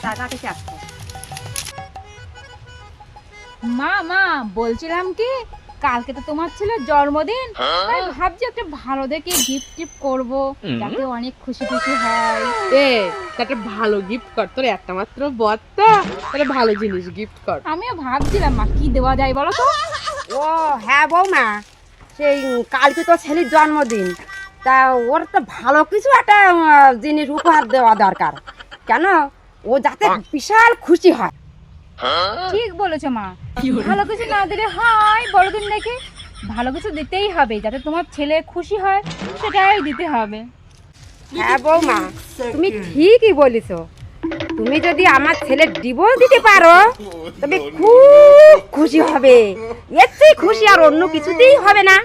টাকা থেকে আসতো। মা মা বলছিলাম কি, কালকে তো তোমার ছেলের জন্মদিন, তাই ভাবছি একটা ভালো দেখে গিফট টিফট করবো, যাতে অনেক খুশি খুশি হয়। একটা ভালো গিফট কর, তোর একটা মাত্র বত্তা, তাহলে ভালো জিনিস গিফট কর। আমিও ভাবছিলাম মা কি দেওয়া যায় বলো তো। ও হ্যাঁ বৌমা, সেই কালকে তো ছেলের জন্মদিন, তা ওর তো ভালো কিছু একটা জিনিস উপহার দেওয়া দরকার। কেন, ও যাতে বিশাল খুশি হয়। ঠিক বলেছো মা, ভালো কিছু না দিলে হয় বড়দিন দেখে, ভালো কিছু দিতেই হবে যাতে তোমার ছেলে খুশি হয়, সেটাই দিতে হবে। হ্যাঁ বৌমা, তুমি ঠিকই বলেছ। তুমি যদি আমার ছেলের ডিভোর্স দিতে পারো তবে খুব খুশি হবে। এর চেয়ে খুশি আর অন্য কিছুতেই হবে না।